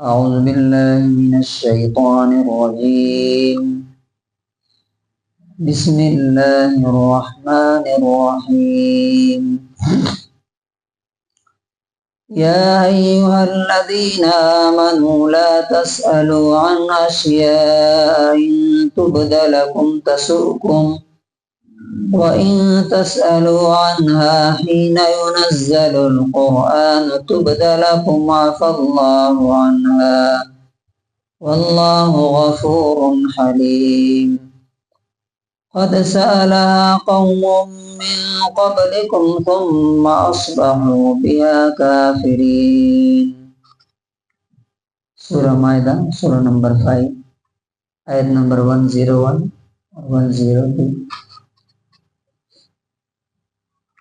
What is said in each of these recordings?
أعوذ بالله من الشيطان الرجيم. بسم الله الرحمن الرحيم. يا أيها الذين آمنوا لا تسألوا عن أشياء إن تبد لكم تسؤكم وإن تسألوا عنها حين ينزل القرآن تبد لكم عفى الله عنها والله غفور حليم. قد سألها قوم من قبلكم ثم أصبحوا بها كافرين. سورہ مائدہ سورہ نمبر 5 آیت نمبر 101 اور 102.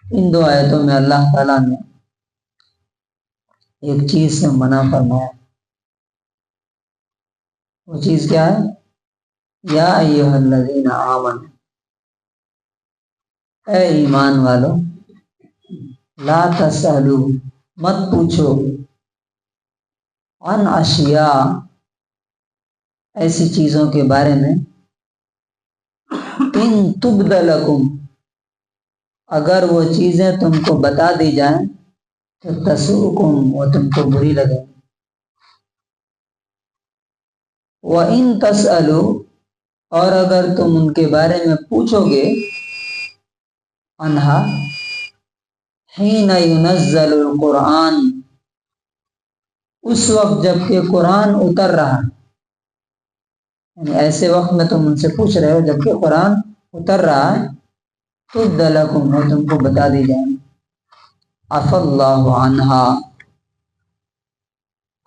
ان دو آیتوں میں اللہ تعالیٰ نے ایک چیز سے منع فرمایا. وہ چیز کیا ہے؟ یا ایھا الذین آمنوا، اے ایمان والو، لا تسألو، مت پوچھو، عن اشیاء، ایسی چیزوں کے بارے میں، ان تبد لکم، اگر وہ چیزیں تم کو بتا دی جائیں تو تسؤکم، وہ تم کو بری لگے. وَإِن تسألوا، اور اگر تم ان کے بارے میں پوچھو گے، انہا، حین ينزل القرآن، اس وقت جب کہ قرآن اتر رہا، یعنی ایسے وقت میں تم ان سے پوچھ رہے ہو جب کہ قرآن اتر رہا ہے، تبد لکم، وہ تم کو بتا دی جائیں. عفا اللہ عنہا،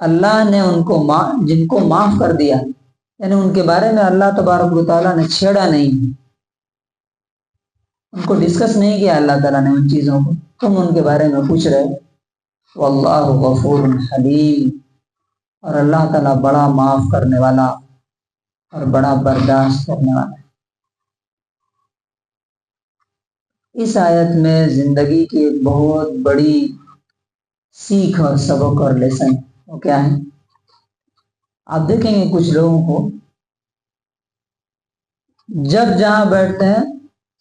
اللہ نے ان کو جن کو معاف کر دیا، یعنی ان کے بارے میں اللہ تبارک و تعالیٰ نے چھیڑا نہیں، ان کو ڈسکس نہیں کیا اللہ تعالیٰ نے ان چیزوں کو، تم ان کے بارے میں پوچھ رہے. واللہ غفور حلیم، اور اللہ تعالیٰ بڑا معاف کرنے والا اور بڑا برداشت کرنے والا ہے. اس آیت میں زندگی کی ایک بہت بڑی سیکھ اور سبق اور لیسن وہ کیا ہے؟ آپ دیکھیں گے کچھ لوگوں کو جب جہاں بیٹھتے ہیں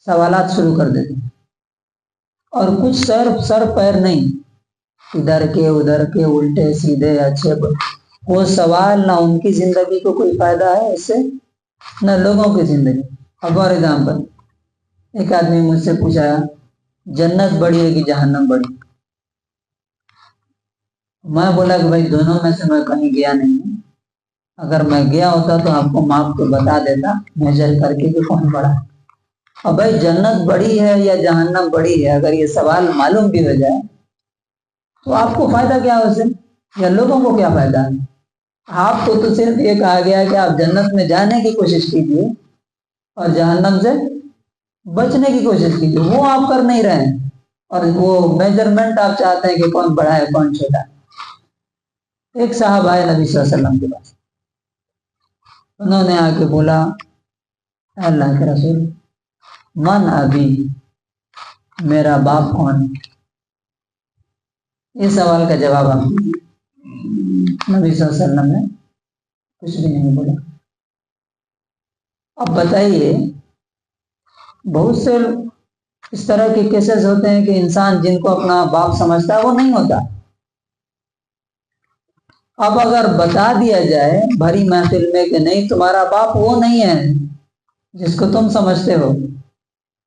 سوالات شروع کر دیتے ہیں، اور کچھ سر پیر نہیں، ادھر کے ادھر کے، الٹے سیدھے اچھے. وہ سوال نہ ان کی زندگی کو کوئی فائدہ ہے اس سے، نہ لوگوں کی زندگی. اب فار ایگزامپل، ایک آدمی مجھ سے پوچھا جنت بڑی ہے کہ جہنم بڑی؟ میں بولا کہ بھائی دونوں میں سے میں کہیں گیا نہیں ہوں، اگر میں گیا ہوتا تو آپ کو ماپ کو بتا دیتا میجر کر کے کہ کون بڑا ہے. اور بھائی جنت بڑی ہے یا جہنم بڑی ہے، اگر یہ سوال معلوم بھی ہو جائے تو آپ کو فائدہ کیا ہے اس سے، یا لوگوں کو کیا فائدہ ہے؟ آپ کو تو صرف یہ کہا گیا کہ آپ جنت میں جانے کی کوشش کیجیے اور جہنم سے بچنے کی کوشش کیجیے. وہ آپ کر نہیں رہے ہیں، اور وہ میجرمنٹ آپ چاہتے ہیں کہ کون بڑا ہے کون چھوٹا ہے. ایک صاحب آئے نبی صلی اللہ علیہ وسلم کے پاس، انہوں نے آ کے بولا اللہ کے رسول، من ابی، میرا باپ کون ہے؟ یہ سوال کا جواب آپ دیجیے. نبی صلی اللہ علیہ وسلم نے کچھ بھی نہیں بولا. اب بتائیے، بہت سے اس طرح کے کیسز ہوتے ہیں کہ انسان جن کو اپنا باپ سمجھتا ہے وہ نہیں ہوتا. اب اگر بتا دیا جائے بھری محفل میں کہ نہیں تمہارا باپ وہ نہیں ہے جس کو تم سمجھتے ہو،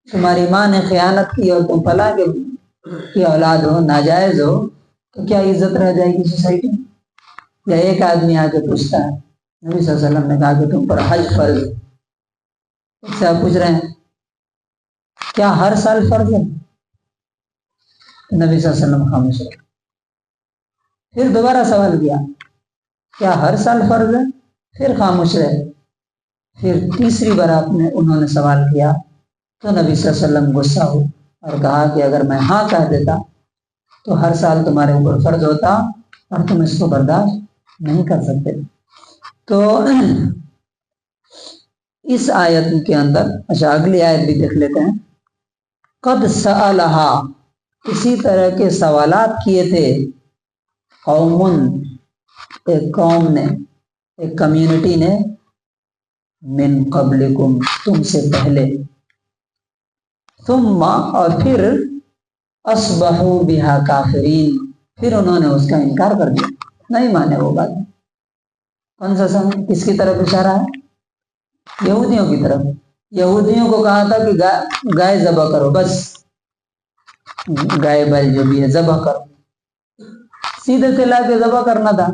تمہاری ماں نے خیانت کی اور تم فلاں کی اولاد ہو، ناجائز ہو، تو کیا عزت رہ جائے گی سوسائٹی میں؟ یا ایک آدمی آ کے پوچھتا ہے، نبی صلی اللہ علیہ وسلم نے کہا کہ تم پر حج فرض ہے. اس سے آپ پوچھ رہے ہیں کیا ہر سال فرض ہے؟ نبی صلی اللہ علیہ وسلم خاموش رہے. پھر دوبارہ سوال کیا، کیا ہر سال فرض ہے؟ پھر خاموش رہے. پھر تیسری بار انہوں نے سوال کیا تو نبی صلی اللہ علیہ وسلم غصہ ہو اور کہا کہ اگر میں ہاں کہہ دیتا تو ہر سال تمہارے اوپر فرض ہوتا اور تم اس کو برداشت نہیں کر سکتے. تو اس آیت کے اندر، اچھا اگلی آیت بھی دیکھ لیتے ہیں. قد سألہا، اسی طرح کے سوالات کیے تھے قوم، ایک قوم نے، ایک کمیونٹی نے، من قبلکم تم سے پہلے، ثم اور پھر اصبحوا بہا کافرین پھر انہوں نے اس کا انکار کر دیا، نہیں مانے وہ بات۔ کون سا سمے، کس کی طرف اشارہ ہے؟ یہودیوں کی طرف۔ یہودیوں کو کہا تھا کہ گائے ذبح کرو، بس گائے بیل جو بھی ہے ذبح کرو، سیدھے سے لا کے ذبح کرنا تھا۔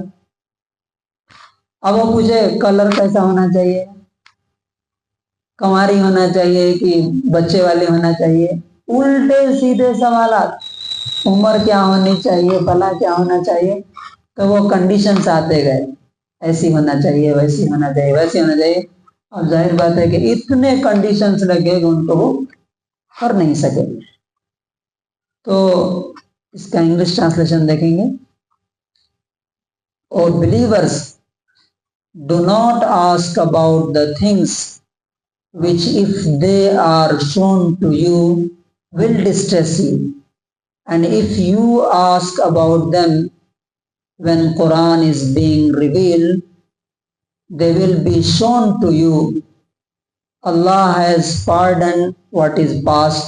اب وہ پوچھے کلر کیسا ہونا چاہیے، کنواری ہونا چاہیے کہ بچے والے ہونا چاہیے، الٹے سیدھے سوالات، عمر کیا ہونی چاہیے، فلاں کیا ہونا چاہیے، تو وہ کنڈیشنز آتے گئے، ایسی ہونا چاہیے، ویسی ہونا چاہیے، ویسی ہونا چاہیے۔ اور ظاہر بات ہے کہ اتنے کنڈیشنز لگے کہ ان کو وہ کر نہیں سکے۔ تو اس کا انگلش ٹرانسلیشن دیکھیں گے، اور believers do not ask about the things which if they are shown to you will distress you, and if you ask about them when Quran is being revealed, they will be shown to you. Allah has pardoned what is past,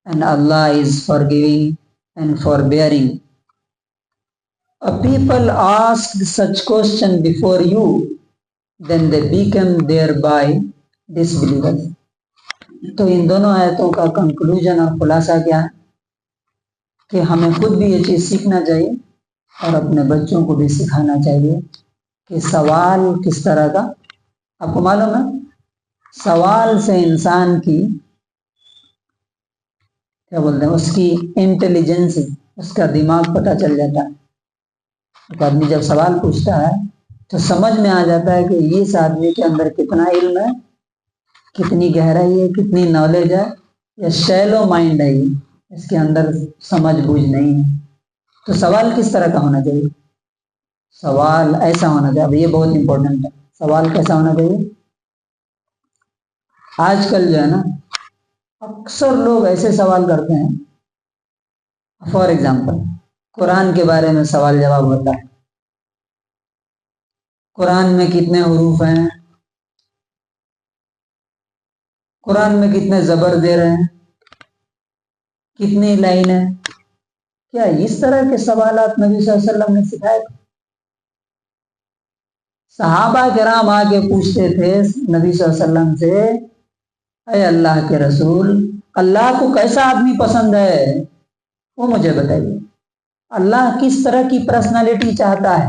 and Allah is forgiving and forbearing. A people asked such question before you, then they became thereby disbelievers. تو ان دونوں آیتوں کا conclusion اور خلاصہ کیا ہے کہ ہمیں خود بھی یہ چیز سیکھنا چاہیے اور اپنے بچوں کو بھی سکھانا چاہیے کہ سوال کس طرح کا، آپ کو معلوم ہے سوال سے انسان کی کیا بولتے ہیں، اس کی انٹیلیجنس، اس کا دماغ پتہ چل جاتا ہے۔ ایک آدمی جب سوال پوچھتا ہے تو سمجھ میں آ جاتا ہے کہ اس آدمی کے اندر کتنا علم ہے، کتنی گہرائی ہے، کتنی نالج ہے، یا شیلو مائنڈ ہے، اس کے اندر سمجھ بوجھ نہیں ہے۔ تو سوال کس طرح کا ہونا چاہیے؟ سوال ایسا ہونا چاہیے، اب یہ بہت امپورٹنٹ ہے، سوال کیسا ہونا چاہیے؟ آج کل جو ہے نا اکثر لوگ ایسے سوال کرتے ہیں، فار ایگزامپل قرآن کے بارے میں سوال جواب ہوتا ہے، قرآن میں کتنے حروف ہیں، قرآن میں کتنے زبر دے رہے ہیں، کتنی لائن ہے۔ کیا اس طرح کے سوالات نبی صلی اللہ علیہ وسلم نے سکھائے تھے؟ صحابہ کرام آ کے پوچھتے تھے نبی صلی اللہ علیہ وسلم سے، اے اللہ کے رسول، اللہ کو کیسا آدمی پسند ہے وہ مجھے بتائیے، اللہ کس طرح کی پرسنالٹی چاہتا ہے،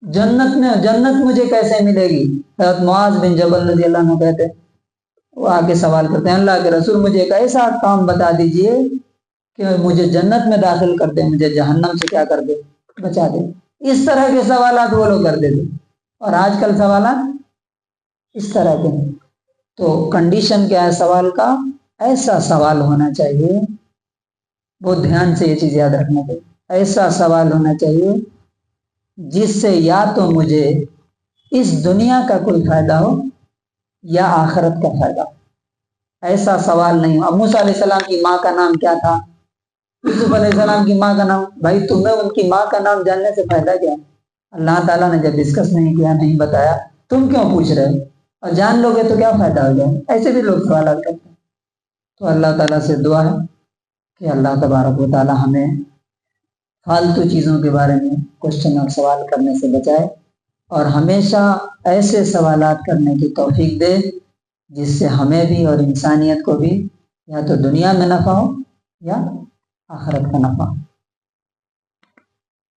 جنت مجھے کیسے ملے گی۔ حضرت معاذ بن جبل رضی اللہ عنہ کہتے، وہ آگے سوال کرتے ہیں، اللہ کے رسول مجھے ایک ایسا کام بتا دیجئے کہ مجھے جنت میں داخل کر دے، مجھے جہنم سے کیا کر دے، بچا دے۔ اس طرح کے سوالات وہ لوگ کرتے تھے، اور آج کل سوالات اس طرح کے ہیں۔ تو کنڈیشن کیا ہے سوال کا؟ ایسا سوال ہونا چاہیے، بہت دھیان سے یہ چیز یاد رکھنا چاہیے، ایسا سوال ہونا چاہیے جس سے یا تو مجھے اس دنیا کا کوئی فائدہ ہو یا آخرت کا فائدہ ہو۔ ایسا سوال نہیں ہو۔ اب موسیٰ علیہ السلام کی ماں کا نام کیا تھا، یوسف علیہ السلام کی ماں کا نام، بھائی تمہیں ان کی ماں کا نام جاننے سے فائدہ کیا؟ اللہ تعالیٰ نے جب ڈسکس نہیں کیا، نہیں بتایا، تم کیوں پوچھ رہے ہو؟ اور جان لو گے تو کیا فائدہ ہو جائے؟ ایسے بھی لوگ سوالات کرتے ہیں۔ تو اللہ تعالیٰ سے دعا ہے کہ اللہ تبارک و تعالیٰ ہمیں فالتو چیزوں کے بارے میں کوشچن اور سوال کرنے سے بچائے، اور ہمیشہ ایسے سوالات کرنے کی توفیق دے جس سے ہمیں بھی اور انسانیت کو بھی یا تو دنیا میں نفع ہو یا آخرت کا نفع ہو۔